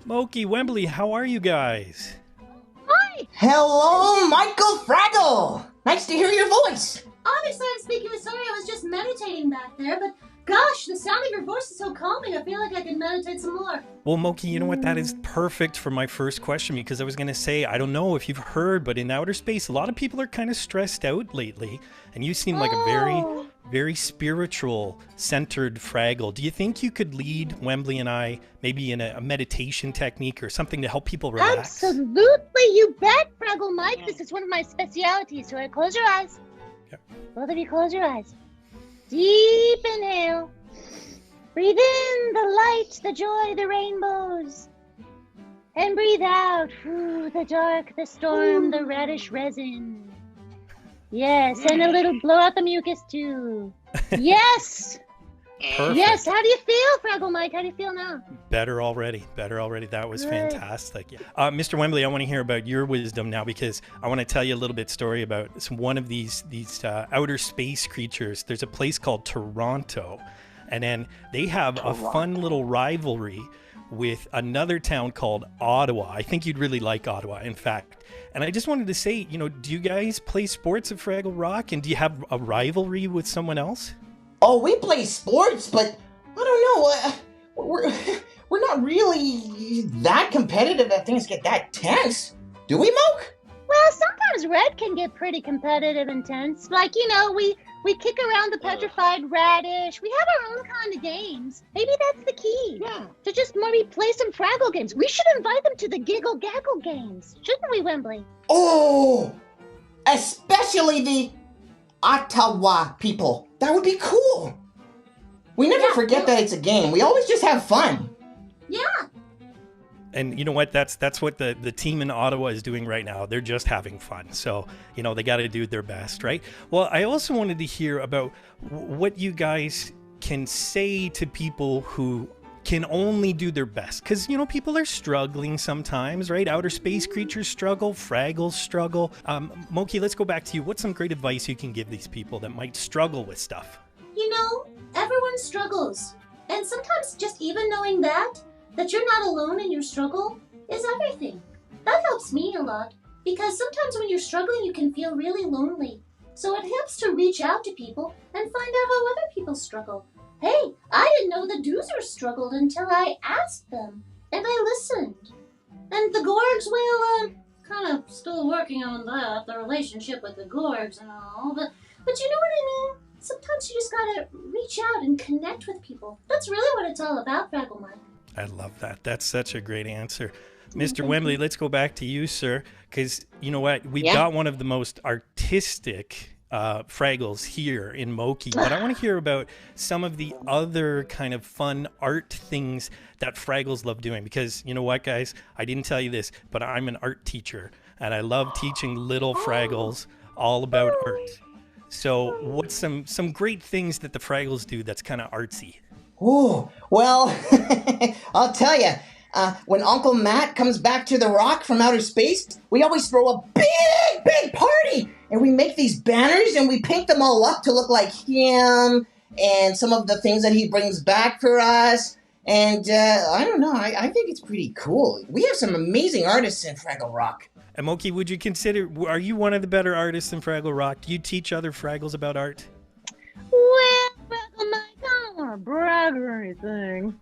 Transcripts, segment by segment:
Mokey, Wembley, how are you guys? Hi! Hello, Michael Fraggle! Nice to hear your voice! Honestly, I'm speaking with sorry, I was just meditating back there, but gosh, the sound of your voice is so calming, I feel like I could meditate some more. Well, Mokey, you know what? That is perfect for my first question because I was going to say, I don't know if you've heard, but in outer space, a lot of people are kind of stressed out lately, and you seem like a very spiritual, centered Fraggle. Do you think you could lead Wembley and I maybe in a meditation technique or something to help people relax? Absolutely, you bet, Fraggle Mike. This is one of my specialities. So close your eyes. Yep. Both of you close your eyes. Deep inhale. Breathe in the light, the joy, the rainbows. And breathe out the dark, the storm, the reddish resin. Yes, and a little blow out the mucus too. Yes! Perfect. Yes, how do you feel, Fraggle Mike? How do you feel now? Better already. That was Good. fantastic. Mr. Wembley, I want to hear about your wisdom now because I want to tell you a little bit story about one of these outer space creatures. There's a place called Toronto, and then they have a fun little rivalry with another town called Ottawa. I think you'd really like Ottawa, in fact. And I just wanted to say, do you guys play sports at Fraggle Rock, and do you have a rivalry with someone else? Oh, we play sports, but I don't know. We're not really that competitive that things get that tense. Do we, Moke? Well, sometimes red can get pretty competitive and tense. Like, we kick around the petrified radish. We have our own kind of games. Maybe that's the key. Yeah. To just maybe play some Fraggle games. We should invite them to the Giggle Gaggle games. Shouldn't we, Wembley? Oh, especially the Ottawa people. That would be cool. We never forget that it's a game. We always just have fun. Yeah. And you know what? That's what the team in Ottawa is doing right now. They're just having fun. So, they got to do their best, right? Well, I also wanted to hear about what you guys can say to people who can only do their best. Because, people are struggling sometimes, right? Outer space creatures struggle. Fraggles struggle. Mokey, let's go back to you. What's some great advice you can give these people that might struggle with stuff? Everyone struggles. And sometimes just even knowing that you're not alone in your struggle is everything. That helps me a lot. Because sometimes when you're struggling, you can feel really lonely. So it helps to reach out to people and find out how other people struggle. Hey, I didn't know the Doozers struggled until I asked them, and I listened. And the Gorgs, well, kind of still working on that, the relationship with the Gorgs and all, but you know what I mean? Sometimes you just gotta reach out and connect with people. That's really what it's all about, Fraggle Mike. I love that. That's such a great answer. Mr. Wembley, let's go back to you, sir, because you know what? We've got one of the most artistic Fraggles here in Mokey, but I want to hear about some of the other kind of fun art things that Fraggles love doing, because you know what, guys, I didn't tell you this, but I'm an art teacher and I love teaching little Fraggles all about art. So what's some great things that the Fraggles do that's kind of artsy? Oh, well, I'll tell you. When Uncle Matt comes back to the rock from outer space, we always throw a big party. And we make these banners and we paint them all up to look like him and some of the things that he brings back for us. And I don't know, I think it's pretty cool. We have some amazing artists in Fraggle Rock. And Mokey, would you consider, are you one of the better artists in Fraggle Rock? Do you teach other Fraggles about art? Well, Fraggle Mike, I don't want to brag or anything.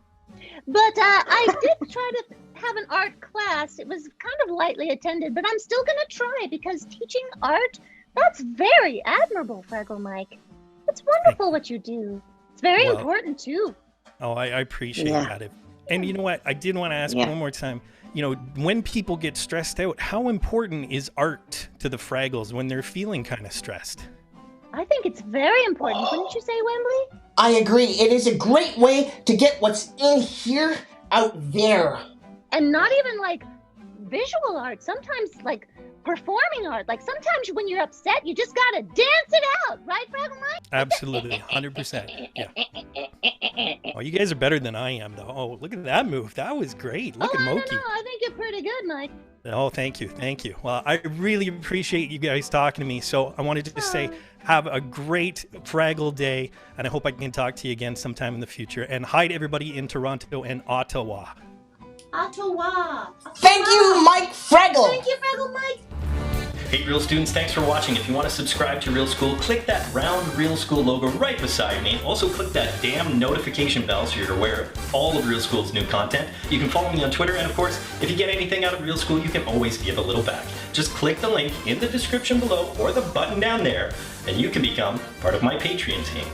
But I did try to have an art class. It was kind of lightly attended, but I'm still going to try because teaching art, that's very admirable, Fraggle Mike. It's wonderful what you do. It's very important, too. Oh, I appreciate that. And you know what? I did want to ask one more time. When people get stressed out, how important is art to the Fraggles when they're feeling kind of stressed? I think it's very important. Wouldn't you say, Wembley? I agree. It is a great way to get what's in here out there. And not even like visual art. Sometimes like performing art. Like sometimes when you're upset, you just gotta dance it out, right, Fraggle Mike? Absolutely, 100%. Yeah. Oh, you guys are better than I am, though. Oh, look at that move. That was great. Look at Mokey. I don't know. I think you're pretty good, Mike. Oh, thank you. Well, I really appreciate you guys talking to me. So I wanted to just say, have a great Fraggle day, and I hope I can talk to you again sometime in the future. And hi to everybody in Toronto and Ottawa. Ottawa. Thank you, Mike Fraggle. Thank you, Fraggle Mike. Hey Real students, thanks for watching. If you want to subscribe to Real School, click that round Real School logo right beside me. Also click that damn notification bell so you're aware of all of Real School's new content. You can follow me on Twitter, and of course, if you get anything out of Real School, you can always give a little back. Just click the link in the description below or the button down there, and you can become part of my Patreon team.